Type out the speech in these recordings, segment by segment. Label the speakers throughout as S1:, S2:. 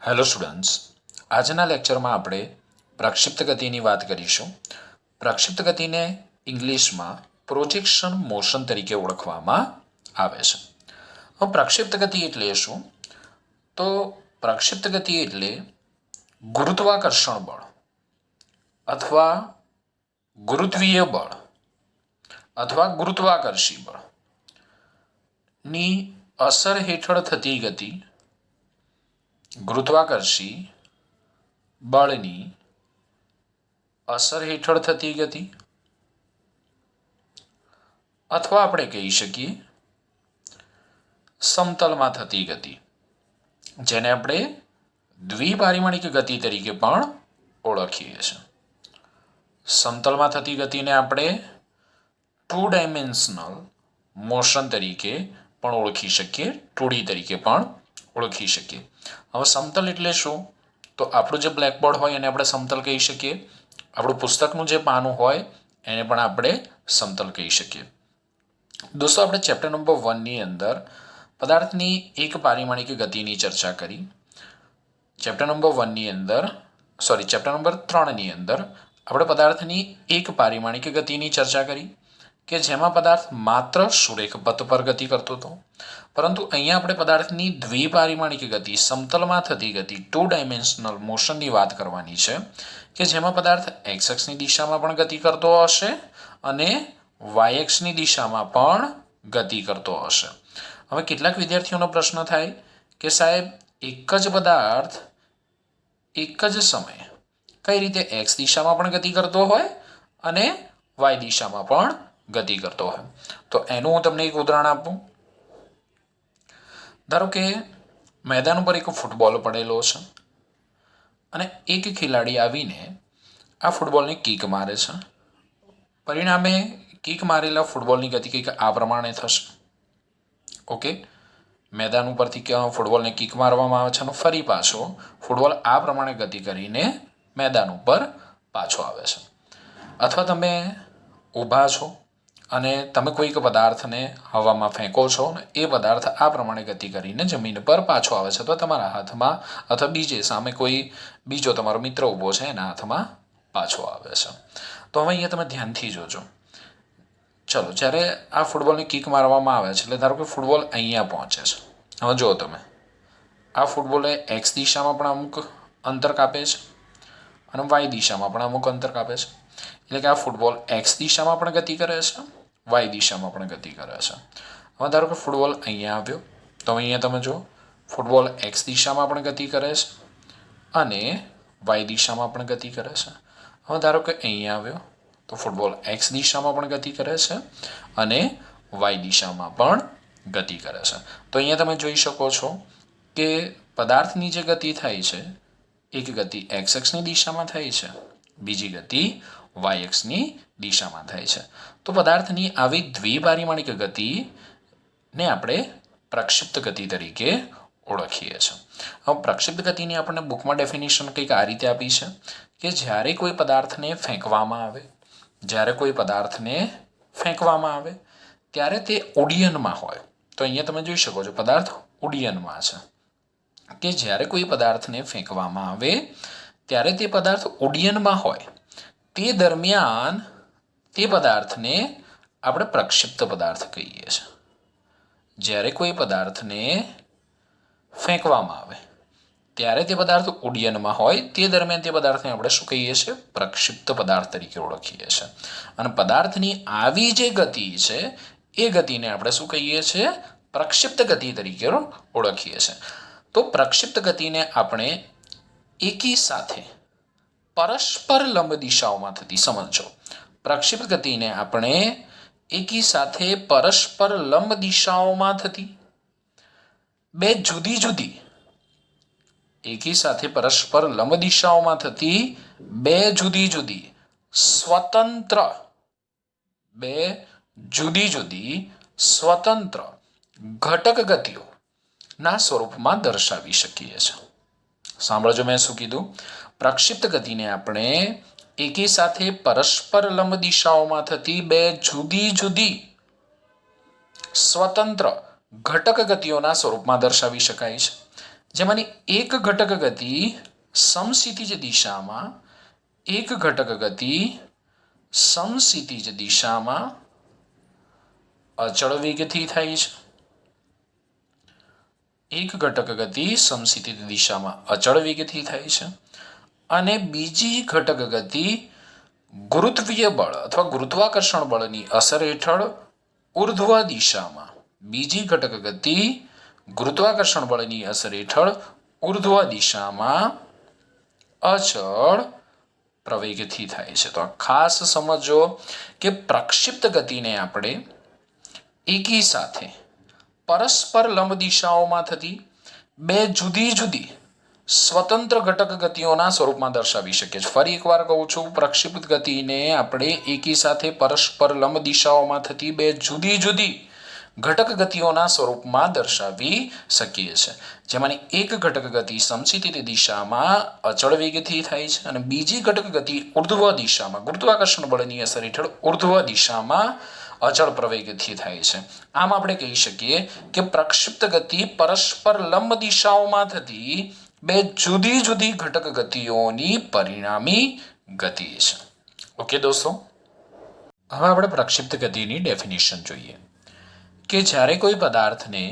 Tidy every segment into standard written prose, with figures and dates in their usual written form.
S1: Hello students, આજના લેક્ચરમાં આપણે પ્રક્ષિપ્ત ગતિની વાત કરીશું. પ્રક્ષિપ્ત ગતિને ઇંગ્લિશમાં પ્રોજેક્શન મોશન તરીકે ઓળખવામાં આવે છે. હવે પ્રક્ષિપ્ત ગતિ એટલે શું? તો પ્રક્ષિપ્ત ગતિ એટલે ગુરુત્વાકર્ષણ બળ અથવા ગુરુત્વીય બળ અથવા ગુરુત્વાકર્ષી બળની અસર હેઠળ થતી ગતિ, ગુરુત્વાકર્ષી બળની અસર હેઠળ થતી ગતિ, અથવા આપણે કહી શકીએ સમતલમાં થતી ગતિ, જેને આપણે દ્વિપારિમાણિક ગતિ તરીકે પણ ઓળખીએ છીએ. સમતલમાં થતી ગતિને આપણે 2 ડાયમેન્શનલ મોશન તરીકે પણ ઓળખી શકીએ, 2D તરીકે પણ ઓળખી શકીએ. હવે સમતલ એટલે શું? તો આપણું જે બ્લેકબોર્ડ હોય એને આપણે સમતલ કહી શકીએ. આપણું પુસ્તકનું જે પાનું હોય એને પણ આપણે સમતલ કહી શકીએ. દોસ્તો, આપણે ચેપ્ટર નંબર 1ની અંદર પદાર્થની એક પારિમાણિક ગતિની ચર્ચા કરી. ચેપ્ટર નંબર 3ની અંદર આપણે પદાર્થની એક પારિમાણિક ગતિની ચર્ચા કરી કે જેમાં પદાર્થ માત્ર સુરેખ પથ પર ગતિ કરતો હતો. પરંતુ અહીંયા આપણે પદાર્થની દ્વિપારિમાણિક ગતિ, સમતલમાં થતી ગતિ, 2 ડાયમેન્શનલ મોશનની વાત કરવાની છે કે જેમાં પદાર્થ એક્સ અક્ષની દિશામાં પણ ગતિ કરતો હશે અને વાય અક્ષની દિશામાં પણ ગતિ કરતો હશે. હવે કેટલાક વિદ્યાર્થીઓનો પ્રશ્ન થાય કે સાહેબ, એક જ પદાર્થ એક જ સમયે કઈ રીતે એક્સ દિશામાં પણ ગતિ કરતો હોય અને વાય દિશામાં પણ ગતિ કરતો હોય? તો એનું હું તમને એક ઉદાહરણ આપું. ધારો કે મેદાન ઉપર એક ફૂટબોલ પડેલો છે અને એક ખેલાડી આવીને આ ફૂટબોલને કિક મારે છે. પરિણામે કિક મારેલા ફૂટબોલની ગતિ કંઈક આ પ્રમાણે થશે. ઓકે, મેદાન ઉપરથી ફૂટબોલને કિક મારવામાં આવે છે અને ફરી પાછો ફૂટબોલ આ પ્રમાણે ગતિ કરીને મેદાન ઉપર પાછો આવે છે. અથવા તમે ઊભા છો અને તમે કોઈક પદાર્થને હવામાં ફેંકો છો અને એ પદાર્થ આ પ્રમાણે ગતિ કરીને જમીન પર પાછો આવે છે. તો તમારા હાથમાં અથવા બીજે સામે કોઈ બીજો તમારો મિત્ર ઊભો છે એના હાથમાં પાછો આવે છે. તો હવે અહીંયા તમે ધ્યાનથી જોજો. ચલો, જ્યારે આ ફૂટબોલની કિક મારવામાં આવે છે એટલે ધારો કે ફૂટબોલ અહીંયા પહોંચે છે. હવે જુઓ તમે, આ ફૂટબોલે એક્સ દિશામાં પણ અમુક અંતર કાપે છે અને વાય દિશામાં પણ અમુક અંતર કાપે છે. એટલે કે આ ફૂટબોલ એક્સ દિશામાં પણ ગતિ કરે છે, વાય દિશામાં પણ ગતિ કરે છે. હવે ધારો કે ફૂટબોલ અહીંયા આવ્યો તો અહીંયા તમે જુઓ, ફૂટબોલ એક્સ દિશામાં પણ ગતિ કરે છે અને વાય દિશામાં પણ ગતિ કરે છે. હવે ધારો કે અહીંયા આવ્યો તો ફૂટબોલ એક્સ દિશામાં પણ ગતિ કરે છે અને વાય દિશામાં પણ ગતિ કરે છે. તો અહીંયા તમે જોઈ શકો છો કે પદાર્થની જે ગતિ થાય છે, એક ગતિ એક્સ અક્ષની દિશામાં થાય છે, બીજી ગતિ વાય અક્ષની દિશામાં થાય છે. તો પદાર્થની આવી દ્વિપારિમાણિક ગતિને આપણે પ્રક્ષિપ્ત ગતિ તરીકે ઓળખીએ છીએ. હવે પ્રક્ષિપ્ત ગતિની આપણને બુકમાં ડેફિનેશન કંઈક આ રીતે આપી છે કે જ્યારે કોઈ પદાર્થને ફેંકવામાં આવે ત્યારે તે ઉડ્ડયનમાં હોય. તો અહીંયા તમે જોઈ શકો છો, પદાર્થ ઉડ્ડયનમાં છે. કે જ્યારે કોઈ પદાર્થને ફેંકવામાં આવે ત્યારે તે પદાર્થ ઉડ્ડયનમાં હોય તે દરમિયાન તે પદાર્થને આપણે પ્રક્ષિપ્ત પદાર્થ કહીએ છીએ. જ્યારે કોઈ પદાર્થને ફેંકવામાં આવે ત્યારે તે પદાર્થ ઉડ્ડયનમાં હોય તે દરમિયાન તે પદાર્થને આપણે શું કહીએ છીએ? પ્રક્ષિપ્ત પદાર્થ તરીકે ઓળખીએ છીએ. અને પદાર્થની આવી જે ગતિ છે એ ગતિને આપણે શું કહીએ છીએ? પ્રક્ષિપ્ત ગતિ તરીકે ઓળખીએ છીએ. તો પ્રક્ષિપ્ત ગતિને આપણે એકી સાથે પરસ્પર લંબ દિશાઓમાં થતી, સમજો, પ્રક્ષિપ્ત ગતિને આપણે એકી સાથે પરસ્પર લંબ દિશાઓમાં થતી બે જુદી જુદી એકી સાથે પરસ્પર લંબ દિશાઓમાં થતી બે જુદી જુદી સ્વતંત્ર ઘટક ગતિઓના સ્વરૂપમાં દર્શાવી શકીએ છીએ. સાંભળજો, મેં શું કીધું? પ્રક્ષિપ્ત ગતિને આપણે એકી સાથે પરસ્પર લંબ દિશાઓમાં થતી બે જુદી જુદી સ્વતંત્ર ઘટક ગતિઓના સ્વરૂપમાં દર્શાવી શકાય છે. જેમાંની એક ઘટક ગતિ સમક્ષિતિજ દિશામાં, એક ઘટક ગતિ સમક્ષિતિજ દિશામાં અચળ વેગથી થાય છે. એક ઘટક ગતિ સમક્ષિતિજ દિશામાં અચળ વેગથી થાય છે અને બીજી ઘટક ગતિ ગુરુત્વીય બળ અથવા ગુરુત્વાકર્ષણ બળની અસર હેઠળ ઉર્ધ્વ દિશામાં, બીજી ઘટક ગતિ ગુરુત્વાકર્ષણ બળની અસર હેઠળ ઉર્ધ્વ દિશામાં અચળ પ્રવેગથી થાય છે. તો ખાસ સમજો કે પ્રક્ષિપ્ત ગતિને આપણે એકી સાથે પરસ્પર લંબ દિશાઓમાં થતી બે જુદી જુદી સ્વતંત્ર ઘટક ગતિઓના સ્વરૂપમાં દર્શાવી શકીએ છીએ. ફરી એકવાર કહું છું, પ્રક્ષિપ્ત ગતિને આપણે એકી સાથે પરસ્પર લંબ દિશાઓમાં થતી બે જુદી જુદી ઘટક ગતિઓના સ્વરૂપમાં દર્શાવી શકીએ છીએ. જેમાંની એક ઘટક ગતિ સમક્ષિતિજ દિશામાં અચળ વેગથી થાય છે અને બીજી ઘટક ગતિ ઉર્ધ્વ દિશામાં ગુરુત્વાકર્ષણ બળની અસર હેઠળ ઉર્ધ્વ દિશામાં અચળ પ્રવેગથી થાય છે. આમ આપણે કહી શકીએ કે પ્રક્ષિપ્ત ગતિ પરસ્પર લંબ દિશાઓમાં થતી બે જુદી જુદી ઘટક ગતિઓની પરિણામી ગતિ છે. ઓકે દોસ્તો, હવે આપણે પ્રક્ષિપ્ત ગતિની ડેફિનેશન જોઈએ કે જ્યારે કોઈ પદાર્થને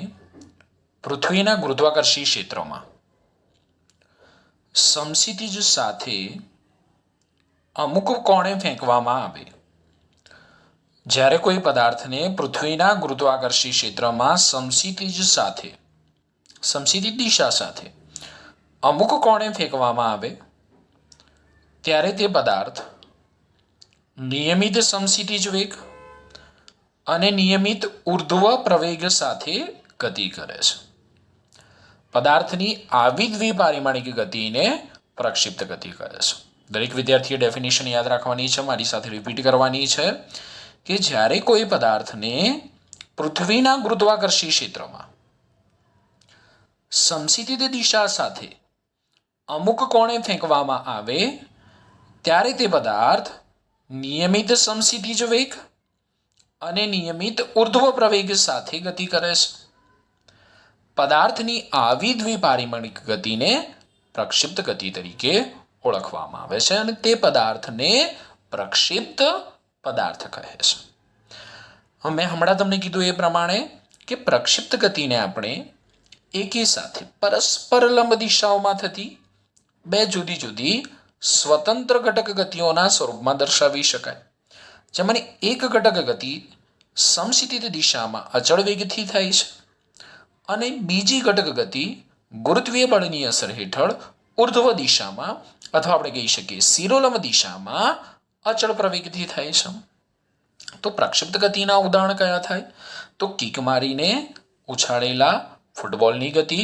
S1: પૃથ્વીના ગુરુત્વાકર્ષી ક્ષેત્રમાં સમક્ષિતિજ સાથે અમુક કોણે ફેંકવામાં આવે, જ્યારે કોઈ પદાર્થને પૃથ્વીના ગુરુત્વાકર્ષી ક્ષેત્રમાં સમક્ષિતિજ દિશા સાથે અમુક કોણે ફેંકવામાં આવે ત્યારે તે પદાર્થ નિયમિત સમક્ષિતિજ વેગ અને નિયમિત ઉર્ધ્વ પ્રવેગ સાથે ગતિ કરે છે. પદાર્થની આવી દ્વિપારિમાણિક ગતિને પ્રક્ષિપ્ત ગતિ કહે છે. દરેક વિદ્યાર્થીએ ડેફિનેશન યાદ રાખવાની છે, મારી સાથે રિપીટ કરવાની છે કે જ્યારે કોઈ પદાર્થને પૃથ્વીના ગુરુત્વાકર્ષી ક્ષેત્રમાં સમક્ષિતિજ દિશા સાથે અમુક કોણે ફેંકવામાં આવે ત્યારે તે પદાર્થ નિયમિત સમક્ષિતિજ વેગ અને નિયમિત ઉર્ધ્વ પ્રવેગ સાથે ગતિ કરે છે. પદાર્થની આવી દ્વિપારિમાણિક ગતિને પ્રક્ષિપ્ત ગતિ તરીકે ઓળખવામાં આવે છે અને તે પદાર્થને પ્રક્ષિપ્ત પદાર્થ કહે છે. મેં હમણાં તમને કીધું એ પ્રમાણે કે પ્રક્ષિપ્ત ગતિને આપણે એકી સાથે પરસ્પર લંબ દિશાઓમાં થતી બે જુદી જુદી સ્વતંત્ર ઘટક ગતિઓના સ્વરૂપમાં દર્શાવી શકાય. જેમાંની એક ઘટક ગતિ સમક્ષિતિજ દિશામાં અચળ વેગથી થાય છે અને બીજી ઘટક ગતિ ગુરુત્વીય બળની અસર હેઠળ ઉર્ધ્વ દિશામાં અથવા આપણે કહી શકીએ શિરોલંબ દિશામાં અચળ પ્રવેગથી થાય છે. તો પ્રક્ષિપ્ત ગતિના ઉદાહરણ કયા થાય? તો કિક મારીને ઉછાળેલા ફૂટબોલની ગતિ,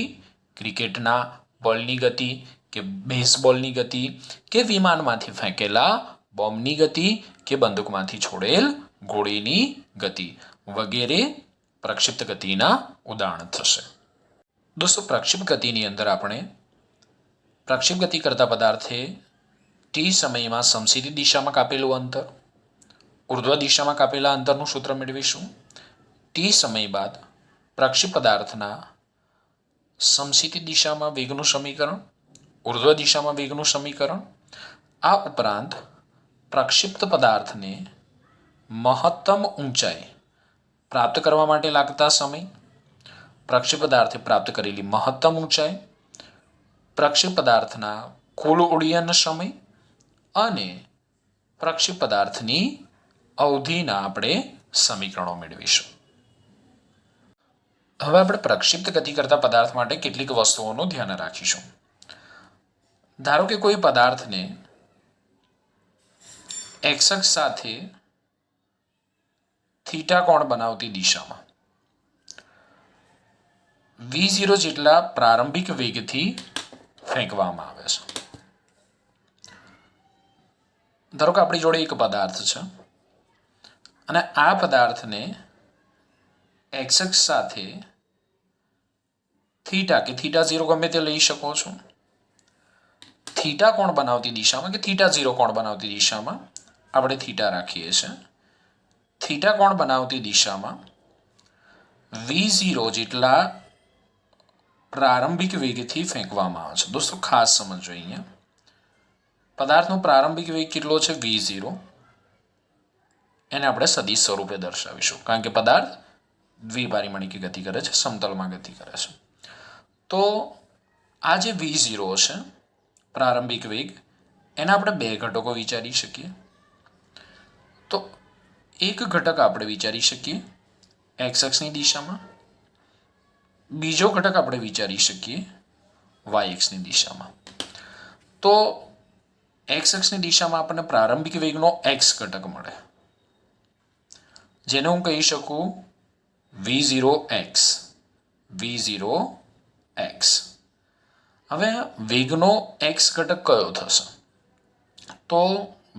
S1: ક્રિકેટના બોલની ગતિ કે બેઝબોલની ગતિ કે વિમાનમાંથી ફેંકેલા બોમ્બની ગતિ કે બંદૂકમાંથી છોડેલ ગોળીની ગતિ વગેરે પ્રક્ષિપ્ત ગતિના ઉદાહરણ થશે. દોસ્તો, પ્રક્ષિપ્ત ગતિની અંદર આપણે પ્રક્ષિપ્ત ગતિ કરતા પદાર્થે ટી સમયમાં સમક્ષિતિજ દિશામાં કાપેલું અંતર, ઉર્ધ્વ દિશામાં કાપેલા અંતરનું સૂત્ર મેળવીશું. ટી સમય બાદ પ્રક્ષિપ્ત પદાર્થના સમક્ષિતિજ દિશામાં વેગનું સમીકરણ, ઉર્ધ્વ દિશામાં વેગનું સમીકરણ. આ ઉપરાંત પ્રક્ષિપ્ત પદાર્થને મહત્તમ ઊંચાઈ પ્રાપ્ત કરવા માટે લાગતા સમય, પ્રક્ષિપ્ત પદાર્થે પ્રાપ્ત કરેલી મહત્તમ ઊંચાઈ, પ્રક્ષિપ્ત પદાર્થના કુલ ઉડ્ડયન સમય અને પ્રક્ષિપ્ત પદાર્થની અવધિના આપણે સમીકરણો મેળવીશું. હવે આપણે પ્રક્ષિપ્ત ગતિ કરતા પદાર્થ માટે કેટલીક વસ્તુઓનું ધ્યાન રાખીશું. ધારો કે કોઈ પદાર્થને એક્સ અક્ષ સાથે થીટા કોણ બનાવતી દિશામાં v0 જેટલા પ્રારંભિક વેગથી ફેંકવામાં આવે છે. ધારો કે આપણી જોડે એક પદાર્થ છે અને આ પદાર્થને એક્સ અક્ષ સાથે થીટા કે થીટા 0 ગમે તે લઈ શકો છો, થીટા કોણ બનાવતી દિશામાં કે થીટા 0 કોણ બનાવતી દિશામાં આપણે થીટા રાખીએ છીએ. થીટા કોણ બનાવતી દિશામાં v0 જેટલા પ્રારંભિક વેગથી ફેંકવામાં આવે છે. દોસ્તો ખાસ સમજો અહીંયા પદાર્થનો પ્રારંભિક વેગ કેટલો છે v0. એને આપણે સદિશ સ્વરૂપે દર્શાવીશું કારણ કે પદાર્થ દ્વિપારિમાણિક ગતિ કરે છે, સમતલમાં ગતિ કરે છે. તો આ જે v0 છે પ્રારંભિક વેગ એના આપણે બે ઘટકો વિચારી શકીએ. તો એક ઘટક આપણે વિચારી શકીએ એક્સ અક્ષની દિશામાં, બીજો ઘટક આપણે વિચારી શકીએ વાય અક્ષની દિશામાં. તો એક્સ અક્ષની દિશામાં આપણને પ્રારંભિક વેગનો એક્સ ઘટક મળે જેને હું કહી શકું v0x. હવે વેગનો એક્સ ઘટક કયો થશે? તો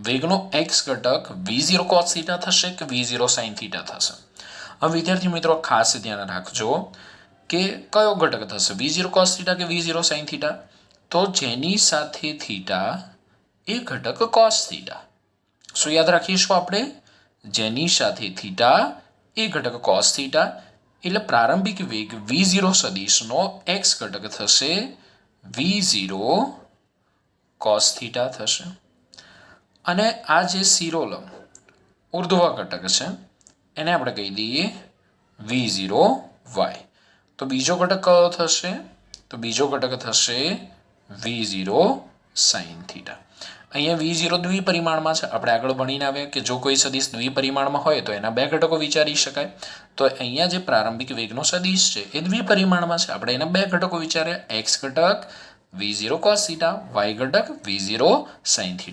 S1: વેગનો એક્સ ઘટક v0 cos θ થશે કે v0 sin θ થશે? હવે વિદ્યાર્થી મિત્રો ખાસ ધ્યાન રાખજો કે કયો ઘટક થશે, v0 cos θ કે v0 sin θ? તો જેની સાથે થીટા એ ઘટક cos θ. શું યાદ રાખીશું આપણે? જેની સાથે થીટા એ ઘટક cos θ. એટલે પ્રારંભિક વેગ v0 સદિશનો એક્સ ઘટક થશે v0 cos θ થશે. અને આ જે શિરોલંબ ઉર્ધ્વ ઘટક છે એને આપણે કહી દઈએ v0y. તો બીજો ઘટક કયો થશે? તો બીજો ઘટક થશે v0 sin θ. અહીંયા v0 દ્વિપરિમાણમાં છે. આપણે આગળ ભણીને આવ્યા કે જો કોઈ સદિશ દ્વિપરિમાણમાં હોય તો એના બે ઘટકો વિચારી શકાય. તો અહીંયા જે પ્રારંભિક વેગનો સદિશ છે એ દ્વિપરિમાણમાં છે. આપણે એના બે ઘટકો વિચાર્યા, એક્સ ઘટક v0 cos θ, વાય ઘટક v0 sin θ.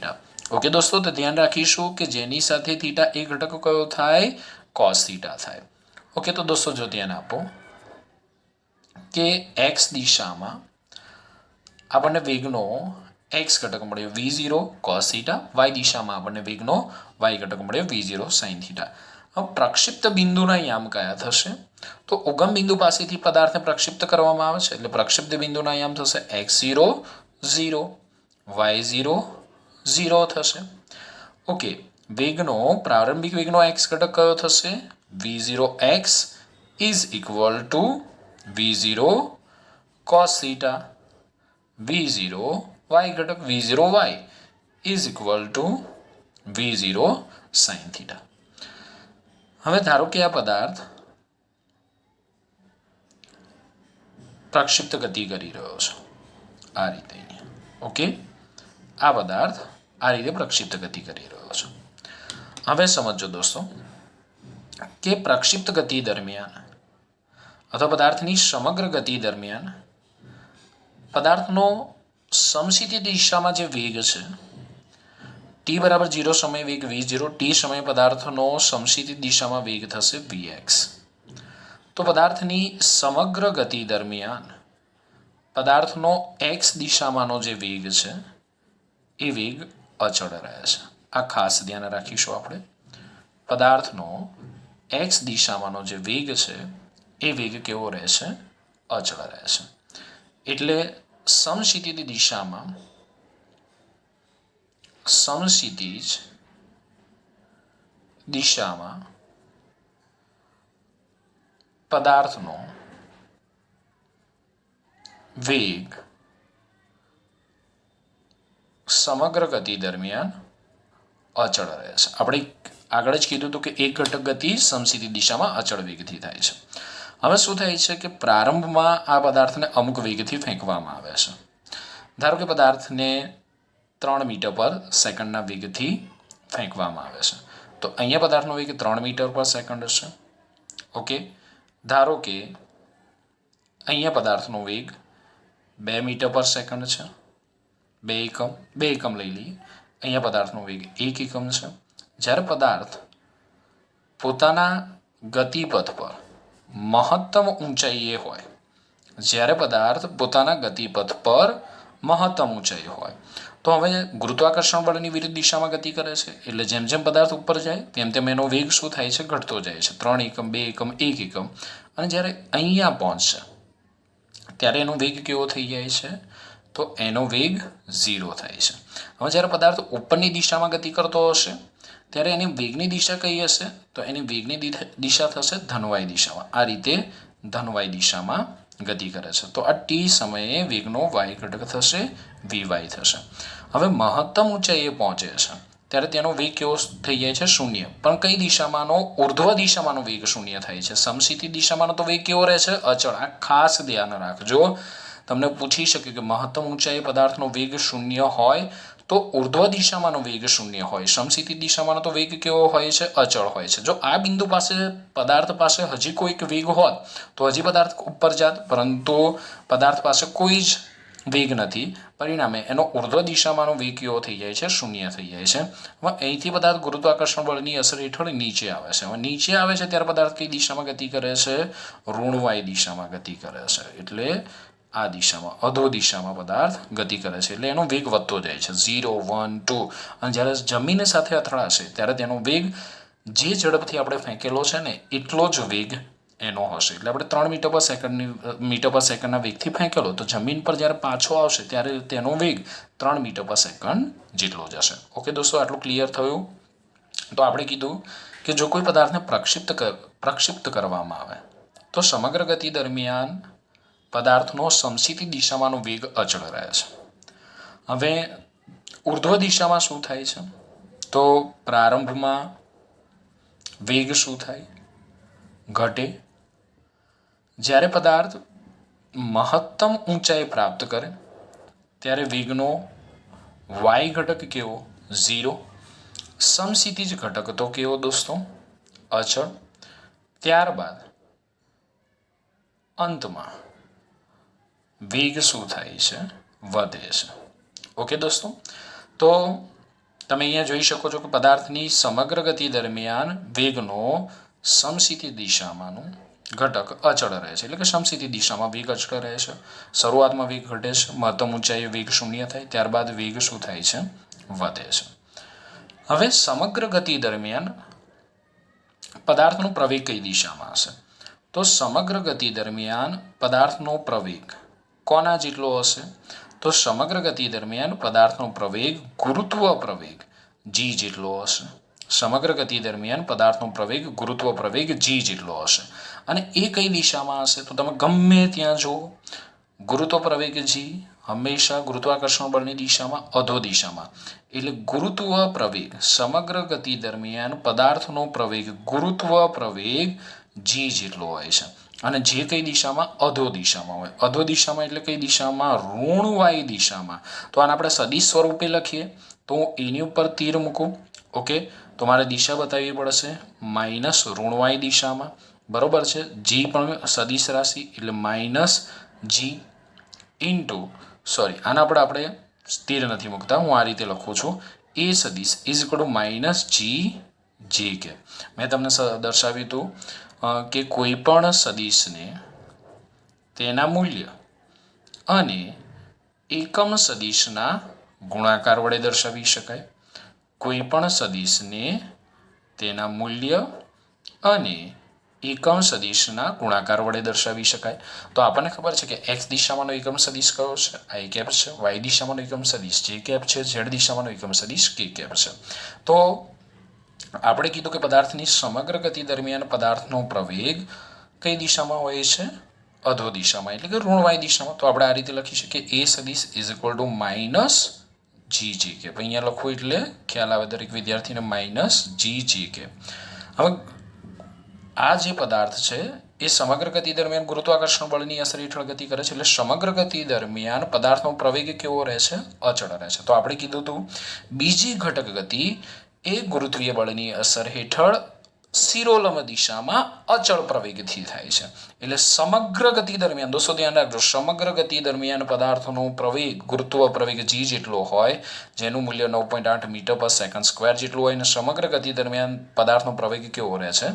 S1: ઓકે દોસ્તો, તો ધ્યાન રાખીશું કે જેની સાથે થીટા એ ઘટક કયો થાય? cos θ થાય. ઓકે, તો દોસ્તો જો ધ્યાન આપો કે એક્સ દિશામાં આપણને વેગનો એક્સ ઘટક મળ્યો v0 cos θ, વાય દિશામાં આપણને વેગનો વાય ઘટક મળ્યો v0 sin θ. હવે પ્રક્ષિપ્ત બિંદુના યામ કયા થશે? તો ઉગમ બિંદુ પાસેથી પદાર્થને પ્રક્ષિપ્ત કરવામાં આવે છે એટલે પ્રક્ષિપ્ત બિંદુના યામ થશે x0 0, y0 0 થશે. ઓકે, વેગનો પ્રારંભિક વેગનો એક્સ ઘટક કયો થશે? v0x is equal to v0 cos θ, v0 y ઘટક v0y is equal to v0 sin θ. હવે ધારો કે આ પદાર્થ પ્રક્ષિપ્ત ગતિ કરી રહ્યો છે આ રીતે. ઓકે, આ પદાર્થ આ રીતે પ્રક્ષિપ્ત ગતિ કરી રહ્યો છે. હવે સમજો દોસ્તો કે પ્રક્ષિપ્ત ગતિ દરમિયાન અથવા પદાર્થની સમગ્ર ગતિ દરમિયાન પદાર્થનો સમશીતી દિશામાં જે વેગ છે t બરાબર 0 સમય વેગ v0, t સમય પદાર્થનો સમશીતી દિશામાં વેગ થશે vx. તો પદાર્થની સમગ્ર ગતિ દરમિયાન પદાર્થનો x દિશામાંનો જે વેગ છે એ વેગ અચળ રહે છે. આ ખાસ ધ્યાન રાખીશું આપણે. પદાર્થનો x દિશામાંનો જે વેગ છે એ વેગ કેવો રહેશે? અચળ રહેશે. એટલે સમશીતી દિશામાં સમશીતીજ દિશામાં પદાર્થનો વેગ સમગ્ર ગતિ દરમિયાન અચળ રહે છે. આપણે આગળ જ કીધું હતું કે એક ઘટક ગતિ સમશીતી દિશામાં અચળ વેગથી થાય છે. હવે શું થાય છે કે પ્રારંભમાં આ પદાર્થને અમુક વેગથી ફેંકવામાં આવે છે. ધારો કે પદાર્થને 3 મીટર પર સેકન્ડના વેગથી ફેંકવામાં આવે છે. તો અહીંયા પદાર્થનો વેગ 3 મીટર પર સેકન્ડ છે. ઓકે, ધારો કે અહીંયા પદાર્થનો વેગ 2 મીટર પર સેકન્ડ છે. 2 એકમ લઈ લઈએ. અહીંયા પદાર્થનો વેગ 1 એકમ છે. જ્યારે પદાર્થ પોતાના ગતિપથ પર મહત્તમ ઊંચાઈએ હોય, જ્યારે પદાર્થ પોતાના ગતિપથ પર મહત્તમ ઊંચાઈ હોય તો હવે ગુરુત્વાકર્ષણ બળની વિરુદ્ધ દિશામાં ગતિ કરે છે. એટલે જેમ જેમ પદાર્થ ઉપર જાય તેમ તેમ એનો વેગ શું થાય છે? ઘટતો જાય છે. 3 એકમ, 2 એકમ, 1 એકમ. અને જ્યારે અહીંયા પહોંચશે ત્યારે એનો વેગ કેવો થઈ જાય છે? તો એનો વેગ 0 થાય છે. હવે જ્યારે પદાર્થ ઉપરની દિશામાં ગતિ કરતો હશે ત્યારે એની વેગની દિશા કઈ હશે? તો એની વેગની દિશા થશે ધનવાય દિશામાં. આ રીતે ધનવાય દિશામાં ગતિ કરે છે. તો આ ટી સમયે વેગનો વાય ઘટક થશે, વીવાય થશે. હવે મહત્તમ ઊંચાઈએ પહોંચે છે ત્યારે તેનો વેગ કેવો થઈ જાય છે? શૂન્ય. પણ કઈ દિશામાંનો? ઉર્ધ્વ દિશામાંનો વેગ શૂન્ય થાય છે. સમશીતી દિશામાંનો તો વેગ કેવો રહે છે? અચળ. આ ખાસ ધ્યાન રાખજો. તમને પૂછી શકે કે મહત્તમ ઊંચાઈએ પદાર્થનો વેગ શૂન્ય હોય તો ઉર્ધ્વ દિશામાંનો વેગ શૂન્ય હોય, સમશીતી દિશામાંનો તો વેગ કેવો હોય છે? અચળ હોય છે. જો આ બિંદુ પાસે પદાર્થ પાસે હજી કોઈક વેગ હોત તો હજી પદાર્થ ઉપર જાત, પરંતુ પદાર્થ પાસે કોઈ જ વેગ નથી. પરિણામે એનો ઉર્ધ્વ દિશામાંનો વેગ કેવો થઈ જાય છે? શૂન્ય થઈ જાય છે. હવે અહીંથી પદાર્થ ગુરુત્વાકર્ષણ બળની અસર હેઠળ નીચે આવે છે. હવે નીચે આવે છે ત્યારે પદાર્થ કઈ દિશામાં ગતિ કરે છે? ઋણવાય દિશામાં ગતિ કરે છે. એટલે આ દિશામાં, અધો દિશામાં પદાર્થ ગતિ કરે છે. એટલે એનો વેગ વધતો જાય છે, 0, 1, 2. અને જ્યારે જમીન સાથે અથડાશે ત્યારે તેનો વેગ જે ઝડપથી આપણે ફેંકેલો છે ને એટલો જ વેગ એનો હશે. એટલે આપણે 3 મીટર પર સેકન્ડના વેગથી ફેંકેલો, તો જમીન પર જ્યારે પાછો આવશે ત્યારે તેનો વેગ 3 મીટર પર સેકન્ડ જેટલો જ હશે. ઓકે દોસ્તો, આટલું ક્લિયર થયું? તો આપણે કીધું કે જો કોઈ પદાર્થને પ્રક્ષિપ્ત કરવામાં આવે તો સમગ્ર ગતિ દરમિયાન પદાર્થનો સમશીતી દિશામાંનો વેગ અચળ રહે છે. હવે ઉર્ધ્વ દિશામાં શું થાય છે? તો પ્રારંભમાં વેગ શું થાય? ઘટે. જ્યારે પદાર્થ મહત્તમ ઊંચાઈ પ્રાપ્ત કરે ત્યારે વેગનો વાય ઘટક કેવો? 0. સમશીતીજ ઘટક તો કેવો દોસ્તો? અચળ. ત્યારબાદ અંતમાં વેગ શું થાય છે? વધે છે. ઓકે દોસ્તો, તો તમે અહીંયા જોઈ શકો છો કે પદાર્થની સમગ્ર ગતિ દરમિયાન વેગનો સમશીતી દિશામાંનો ઘટક અચળ રહે છે. એટલે કે સમશીતી દિશામાં વેગ અચળ રહે છે. શરૂઆતમાં વેગ ઘટે છે, મહત્તમ ઊંચાઈએ વેગ શૂન્ય થાય, ત્યારબાદ વેગ શું થાય છે? વધે છે. હવે સમગ્ર ગતિ દરમિયાન પદાર્થનો પ્રવેગ કઈ દિશામાં હશે? તો સમગ્ર ગતિ દરમિયાન પદાર્થનો પ્રવેગ કોના જેટલો હશે? તો સમગ્ર ગતિ દરમિયાન પદાર્થનો પ્રવેગ ગુરુત્વ પ્રવેગ જી જેટલો હશે. સમગ્ર ગતિ દરમિયાન પદાર્થનો પ્રવેગ ગુરુત્વ પ્રવેગ જી જેટલો હશે. અને એ કઈ દિશામાં હશે? તો તમે ગમે ત્યાં જુઓ, ગુરુત્વ પ્રવેગ જી હંમેશા ગુરુત્વાકર્ષણ બળની દિશામાં, અધો દિશામાં. એટલે ગુરુત્વ પ્રવેગ સમગ્ર ગતિ દરમિયાન પદાર્થનો પ્રવેગ ગુરુત્વ પ્રવેગ જી જેટલો હોય છે. અને જે કઈ દિશામાં? અધો દિશામાં હોય. અધો દિશામાં એટલે કઈ દિશામાં? ઋણવાય દિશામાં. તો આને આપણે સદિશ સ્વરૂપે લખીએ તો એની ઉપર તીર મૂકું. ઓકે, તો મારે દિશા બતાવવી પડશે માઇનસ ઋણવાય દિશામાં. બરોબર છે? જી પણ સદિશ રાશિ એટલે માઇનસ જી ઇન્ટુ, સોરી, આના પર આપણે તીર નથી મૂકતા, હું આ રીતે લખું છું, એ સદિશ ઇઝ ઇક્વલ ટુ માઇનસ જી જે કે મેં તમને દર્શાવ્યું હતું કે કોઈ પણ સદિશને તેના મૂલ્ય અને એકમ સદિશના ગુણાકાર વડે દર્શાવી શકાય. કોઈ પણ સદિશને તેના મૂલ્ય અને એકમ સદિશના ગુણાકાર વડે દર્શાવી શકાય. તો આપણને ખબર છે કે એક્સ દિશામાંનો એકમ સદિશ કયો છે? આઈ કેપ છે. વાય દિશામાંનો એકમ સદિશ જે કેપ છે. ઝેડ દિશામાંનો એકમ સદિશ કે કેપ છે. તો આપણે કીધું કે પદાર્થની સમગ્ર ગતિ દરમિયાન પદાર્થનો પ્રવેગ કઈ દિશામાં હોય છે? અધો દિશામાં, એટલે કે ઋણવાય દિશામાં. તો આપણે આ રીતે લખી શકીએ એ સદિશ ઇઝ ઇક્વલ ટુ માઇનસ જી જી કે. અહીંયા લખવું એટલે ખ્યાલ આવે દરેક વિદ્યાર્થીને, માઇનસ જી જી કે. હવે આ જે પદાર્થ છે એ સમગ્ર ગતિ દરમિયાન ગુરુત્વાકર્ષણ બળની અસર હેઠળ ગતિ કરે છે. એટલે સમગ્ર ગતિ દરમિયાન પદાર્થનો પ્રવેગ કેવો રહે છે? અચળ રહે છે. તો આપણે કીધું હતું બીજી ઘટક ગતિ એ ગુરુત્વીય બળની અસર હેઠળ શિરોલંબ દિશામાં અચળ પ્રવેગથી થાય છે. એટલે સમગ્ર ગતિ દરમિયાન, દોસ્તો ધ્યાન રાખજો, સમગ્ર ગતિ દરમિયાન પદાર્થનો પ્રવેગ ગુરુત્વ પ્રવેગ જી જેટલો હોય, જેનું મૂલ્ય 9.8 મીટર પર સેકન્ડ સ્ક્વેર જેટલું હોય, અને સમગ્ર ગતિ દરમિયાન પદાર્થનો પ્રવેગ કેવો રહે છે?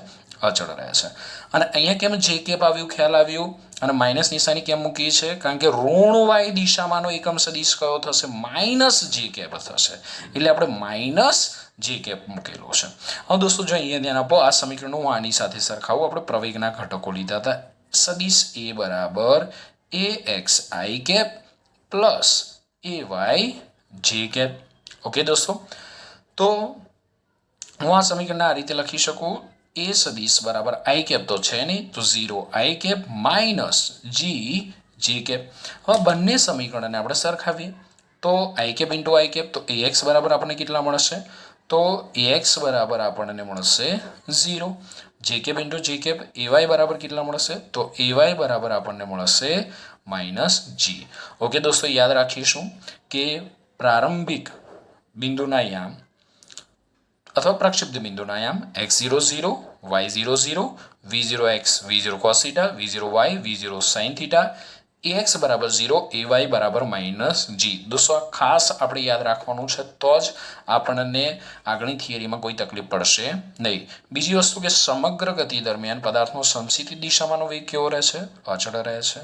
S1: અચળ રહે છે. અને અહીંયા કેમ જે કેપ આવ્યું? ખ્યાલ આવ્યું? અને માઇનસ નિશાની કેમ મૂકી છે? કારણ કે ઋણવાય દિશામાંનો એકમ સદિશ કયો થશે? માઇનસ જે કેપ થશે. એટલે આપણે માઇનસ જે કેપ મૂકેલો છે. હવે દોસ્તો જો અહીંયા ધ્યાન આપો, આ સમીકરણ હું આની સાથે સરખાવું. આપણે પ્રવેગના ઘટકો લીધા હતા. સદિશ એ બરાબર A X I cap plus A Y J cap. Okay દોસ્તો, તો હું આ સમીકરણને આ રીતે લખી શકું. એ સદીશ બરાબર આઈ કેપ તો છે નહીં, તો 0 આઈ કેપ માઇનસ જી જે કેપ. હવે બંને સમીકરણને આપણે સરખાવીએ તો i cap into i cap, તો એક્સ બરાબર આપણને કેટલા મળશે, તો એક્સ બરાબર આપણને મળશે 0. J cap into J cap AY બરાબર કેટલા મળશે, તો એવાય બરાબર આપણને મળશે માઇનસ જી. ઓકે દોસ્તો, યાદ રાખીશું કે પ્રારંભિક બિંદુના યામ અથવા પ્રક્ષિપ્ત બિંદુના યામ x0 0, y0 0, v0 x, v0 cos θ, v0 y, v0 sin θ, ax બરાબર 0, ay બરાબર માઇનસ જી. દોસ્તો આ ખાસ આપણે યાદ રાખવાનું છે, તો જ આપણને આગળની થિયરીમાં કોઈ તકલીફ પડશે નહીં. બીજી વસ્તુ કે સમગ્ર ગતિ દરમિયાન પદાર્થનો સમશીતી દિશામાંનો વેગ કેવો રહે છે, અચળ રહે છે.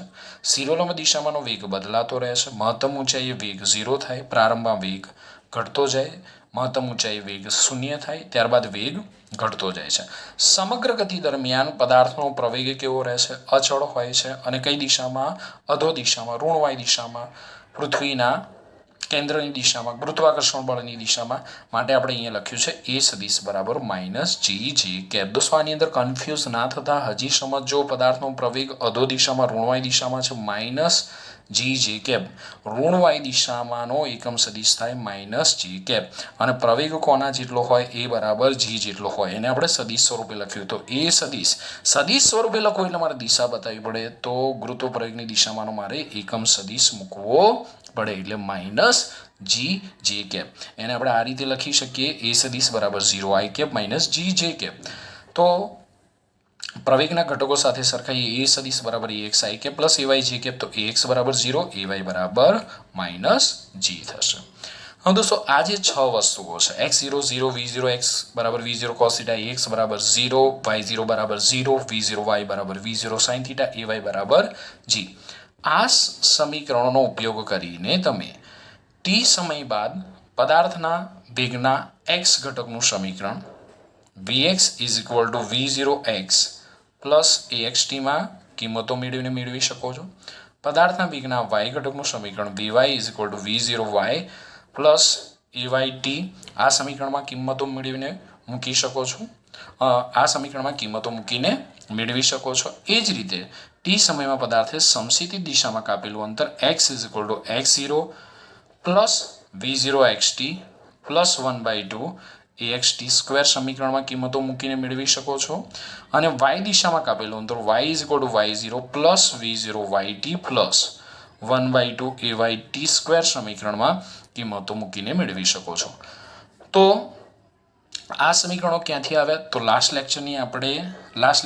S1: શિરોલંબ દિશામાંનો વેગ બદલાતો રહે છે. મહત્તમ ઊંચાઈએ વેગ 0 થાય, પ્રારંભમાં વેગ ઘટતો જાય, મહત્તમ ઊંચાઈ વેગ 0 થાય, ત્યારબાદ વેગ ઘટતો જાય છે. સમગ્ર ગતિ દરમિયાન પદાર્થનો પ્રવેગ કેવો રહે છે, અચળ હોય છે. અને કઈ દિશામાં, અધો દિશામાં, ઋણ y દિશામાં, પૃથ્વીના કેન્દ્રની દિશામાં, ગુરુત્વાકર્ષણ બળની દિશામાં. માટે આપણે અહીંયા લખ્યું છે એ સદીશ બરાબર માઇનસ જી જે કેપ. દોસ્તો આની અંદર કન્ફ્યુઝ ના થતા હજી સમજો, પદાર્થનો પ્રવેગ અધો દિશામાં, ઋણ y દિશામાં છે, માઇનસ જી જે કેપ. ઋણ y દિશામાંનો એકમ સદીશ થાય માઇનસ જી કેપ, અને પ્રવેગ કોના જેટલો હોય, એ બરાબર જી જેટલો હોય. એને આપણે સદીશ સ્વરૂપે લખ્યું, તો એ સદીશ સ્વરૂપે લખો એટલે મારે દિશા બતાવવી પડે, તો ગુરુત્વ પ્રવેગની દિશામાંનો મારે એકમ સદીશ મૂકવો પડે, એટલે માઇનસ જી જે કેપ. એને આપણે આ રીતે લખી શકીએ, એ સદીશ બરાબર 0 આઈ કેપ માઇનસ જી જે કેપ. તો પ્રવેગના ઘટકો સાથે સરખાઈએ, એ સદીશ બરાબર ax i cap plus ay j cap, તો ax બરાબર 0, ay બરાબર માઇનસ જી થશે. હવે દોસ્તો આ જે 6 વસ્તુઓ છે, x0 0, v0 x બરાબર v0 cos θ, ax બરાબર 0, y0 બરાબર 0, v0 y બરાબર v0 sin θ, ay બરાબર જી. આ સમીકરણોનો ઉપયોગ કરીને તમે ટી સમય બાદ પદાર્થના વેગના x ઘટકનું સમીકરણ vx is equal to v0 x plus axtમાં કિંમતો મેળવી શકો છો. પદાર્થના વેગના y ઘટકનું સમીકરણ vy is equal to v0 y plus ayt આ સમીકરણમાં કિંમતો મેળવીને મૂકી શકો છો. આ સમીકરણમાં કિંમતો મૂકીને મેળવી શકો છો. એ જ રીતે ટી સમયમાં પદાર્થે સમશીતી દિશામાં કાપેલું અંતર x is equal two x0 plus v0 xt plus 1/2 axt square સમીકરણમાં કિંમતો મૂકીને મેળવી શકો છો. અને y દિશામાં કાપેલું અંતર y is equal two y0 plus v0 yt plus 1/2 ayt square સમીકરણમાં કિંમતો મૂકીને મેળવી શકો છો. તો આ સમીકરણો ક્યાંથી આવ્યા, તો લાસ્ટ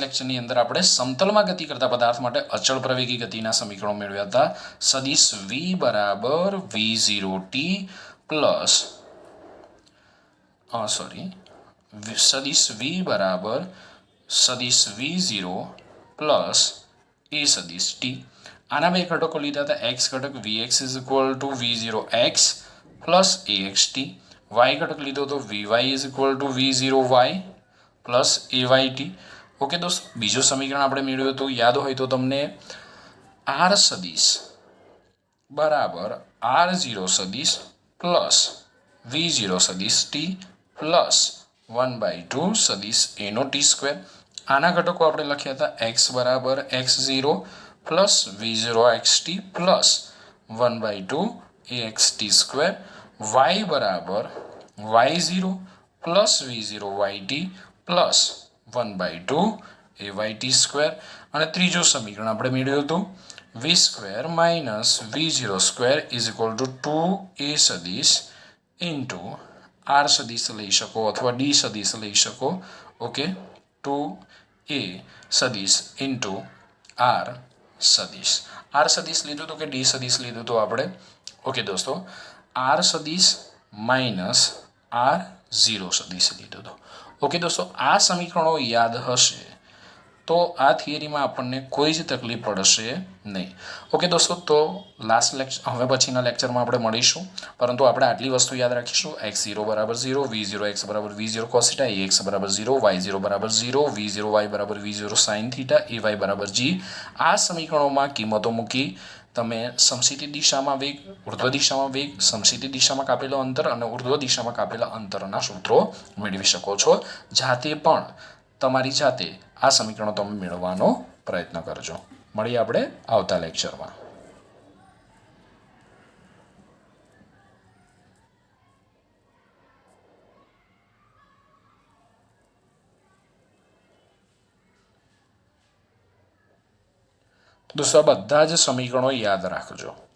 S1: લેક્ચરની અંદર આપણે સમતલમાં ગતિ કરતા પદાર્થ માટે અચળ પ્રવેગી ગતિના સમીકરણો મેળવ્યા હતા. સદીશ v બરાબર v0t પ્લસ સદીશ v બરાબર સદીશ v0 પ્લસ એ સદીશ t. આના બે ઘટકો લીધા હતા. x ઘટક vx is equal to v0 x plus axt, y ઘટક લીધો તો vy is equal to v0 y plus ayt. Okay દોસ્તો, બીજું સમીકરણ આપણે મેળવ્યું હતું, યાદ હોય તો તમને, r સદીશ બરાબર r0 સદીશ પ્લસ v0 સદીશ t પ્લસ 1/2 સદીશ એનો ટી સ્ક્વેર. આના ઘટકો આપણે લખ્યા હતા x બરાબર x0 plus v0 xt plus 1/2 axt square, y બરાબર y0 plus v0 yt plus 1/2 ayt square. અને ત્રીજું સમીકરણ આપણે મેળવ્યું હતું v square minus v0 square is equal two 2a સદીશ ઇન્ટુ r સદીશ લઈ શકો અથવા d સદીશ લઈ શકો. ઓકે, 2a સદીશ ઇન્ટુ r સદીશ. r સદીશ લીધું હતું કે d સદીશ લીધું હતું આપણે? ઓકે દોસ્તો, r સદીશ માઇનસ r0 સદીશ લીધું હતું. ઓકે દોસ્તો, આ સમીકરણો યાદ હશે તો આ થિયરીમાં આપણને કોઈ જ તકલીફ પડશે નહીં. ઓકે દોસ્તો, તો હવે પછીના લેક્ચરમાં આપણે મળીશું, પરંતુ આપણે આટલી વસ્તુ યાદ રાખીશું. x0 બરાબર 0, v0 x બરાબર v0 cos θ, ax બરાબર 0, y0 બરાબર 0, v0 y બરાબર v0 sin θ, ay બરાબર g. આ સમીકરણોમાં કિંમતો મૂકી તમે સમશીતી દિશામાં વેગ, ઉર્ધ્વ દિશામાં વેગ, સમશીતી દિશામાં કાપેલો અંતર અને ઉર્ધ્વ દિશામાં કાપેલા અંતરના સૂત્રો મેળવી શકો છો. જાતે પણ તમારી જાતે આ સમીકરણો તમે મેળવવાનો પ્રયત્ન કરજો. મળીએ આપણે આવતા લેક્ચરમાં. દોસ્તો બધા જ સમીકરણો યાદ રાખજો.